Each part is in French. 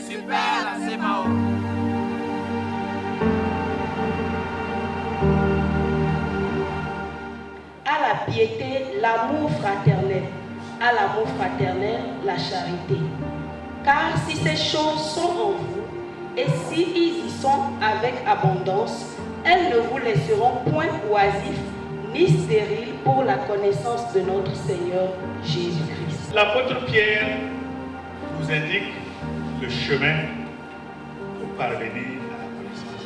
super la CMAO. À la piété, l'amour fraternel. À l'amour fraternel, la charité. Car si ces choses sont en vous, et s'ils y sont avec abondance, elles ne vous laisseront point oisifs ni stériles pour la connaissance de notre Seigneur Jésus-Christ. L'apôtre Pierre nous indique le chemin pour parvenir à la connaissance.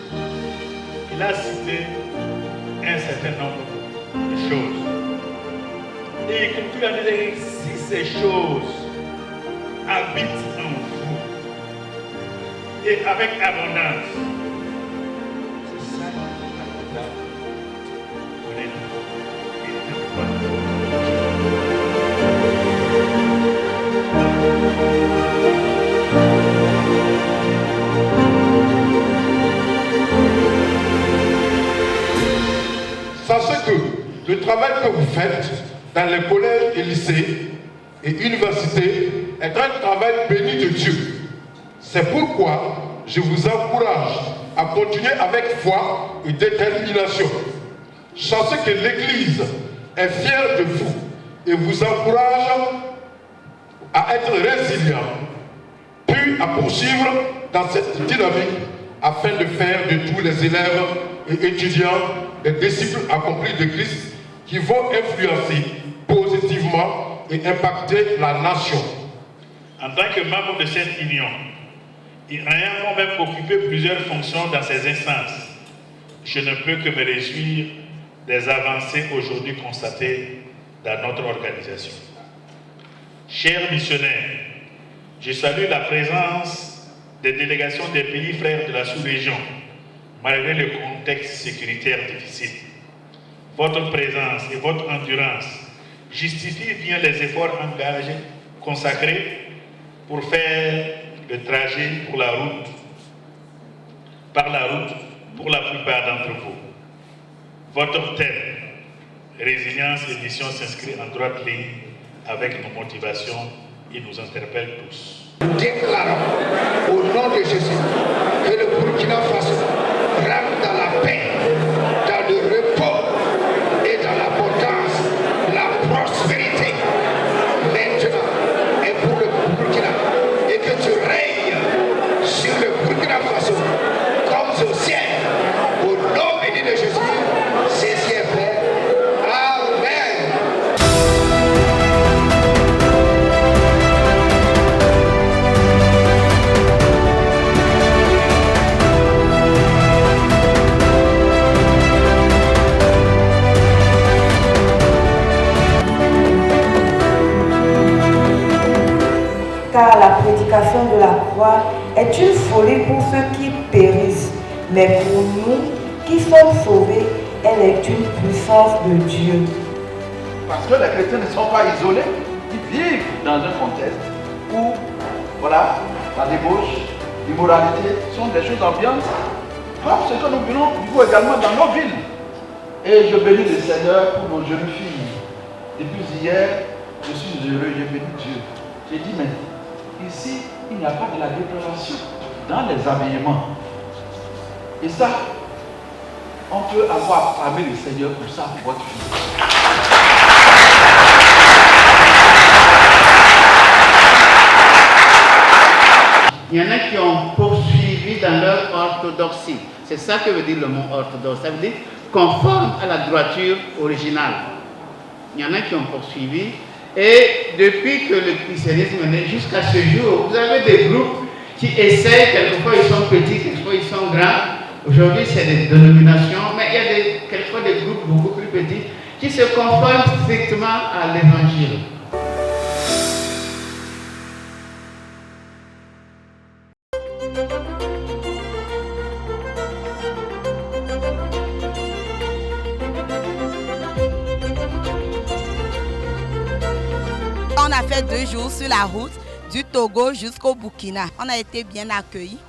Il a cité un certain nombre de choses. Et l'Écriture a dit si ces choses habitent en vous et avec abondance, c'est ça qui va donner Sachez que le travail que vous faites dans les collèges et lycées et universités est un travail béni de Dieu. C'est pourquoi je vous encourage à continuer avec foi et détermination. Sachez que l'Église est fière de vous et vous encourage à être résilient, puis à poursuivre dans cette dynamique afin de faire de tous les élèves et étudiants des disciples accomplis de Christ qui vont influencer positivement et impacter la nation. En tant que membre de cette union, et ayant moi-même occupé plusieurs fonctions dans ces instances, je ne peux que me réjouir des avancées aujourd'hui constatées dans notre organisation. Chers missionnaires, je salue la présence des délégations des pays frères de la sous-région, malgré le contexte sécuritaire difficile. Votre présence et votre endurance justifient bien les efforts engagés, consacrés pour faire le trajet par la route pour la plupart d'entre vous. Votre thème, résilience et mission, s'inscrit en droite ligne avec nos motivations et nous interpelle tous. Nous déclarons au nom de Jésus que le Burkina Faso rentre dans la paix, dans le repos et dans l'abondance, la prospérité maintenant et pour le Burkina, et que tu règnes sur le Burkina Faso comme au ciel, au nom béni de Jésus, c'est ce qui est fait. Amen. Car la prédication de la croix est une folie pour ceux qui périssent, mais pour nous qui sommes sauvés, elle est une puissance de Dieu. Parce que les chrétiens ne sont pas isolés, ils vivent dans un contexte où, voilà, la débauche, l'immoralité sont des choses ambiantes, comme ce que nous vivons également dans nos villes. Et je bénis le Seigneur pour nos jeunes filles. Depuis hier, je suis heureux, je bénis Dieu. J'ai dit, mais ici, il n'y a pas de la déplacement dans les habillements. Et ça, on peut avoir acclamé le Seigneur pour ça, pour votre fille. Il y en a qui ont poursuivi dans leur orthodoxie. C'est ça que veut dire le mot orthodoxe. Ça veut dire conforme à la droiture originale. Il y en a qui ont poursuivi. Et depuis que le christianisme est né jusqu'à ce jour, vous avez des groupes qui essayent, quelquefois ils sont petits, quelquefois ils sont grands. Aujourd'hui, c'est des dénominations, mais il y a quelquefois des groupes beaucoup plus petits qui se conforment strictement à l'évangile. On a fait 2 jours sur la route du Togo jusqu'au Burkina. On a été bien accueillis.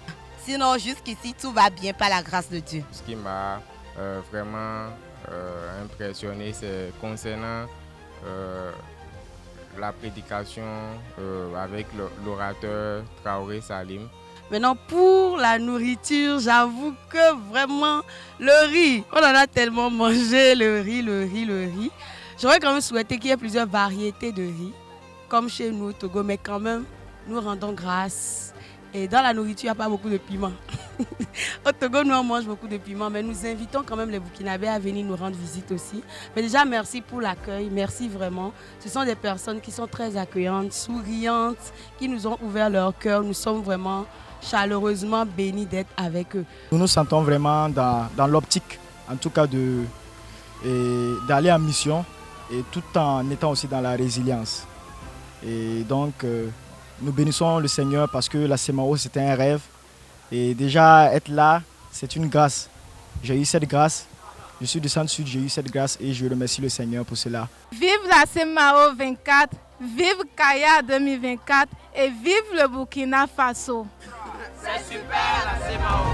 Sinon, jusqu'ici, tout va bien par la grâce de Dieu. Ce qui m'a vraiment impressionné, c'est concernant la prédication avec l'orateur Traoré Salim. Maintenant, pour la nourriture, j'avoue que vraiment, le riz, on en a tellement mangé, le riz. J'aurais quand même souhaité qu'il y ait plusieurs variétés de riz, comme chez nous au Togo, mais quand même, nous rendons grâce. Et dans la nourriture, il n'y a pas beaucoup de piment. Au Togo, nous, on mange beaucoup de piment, mais nous invitons quand même les Burkinabés à venir nous rendre visite aussi. Mais déjà, merci pour l'accueil, merci vraiment. Ce sont des personnes qui sont très accueillantes, souriantes, qui nous ont ouvert leur cœur. Nous sommes vraiment chaleureusement bénis d'être avec eux. Nous nous sentons vraiment dans l'optique, en tout cas, d'aller en mission, et tout en étant aussi dans la résilience. Et donc, nous bénissons le Seigneur parce que la CEMAO, c'était un rêve. Et déjà, être là, c'est une grâce. J'ai eu cette grâce. Je suis du Centre-Sud, j'ai eu cette grâce et je remercie le Seigneur pour cela. Vive la CEMAO 24, vive Kaya 2024 et vive le Burkina Faso. C'est super la CEMAO.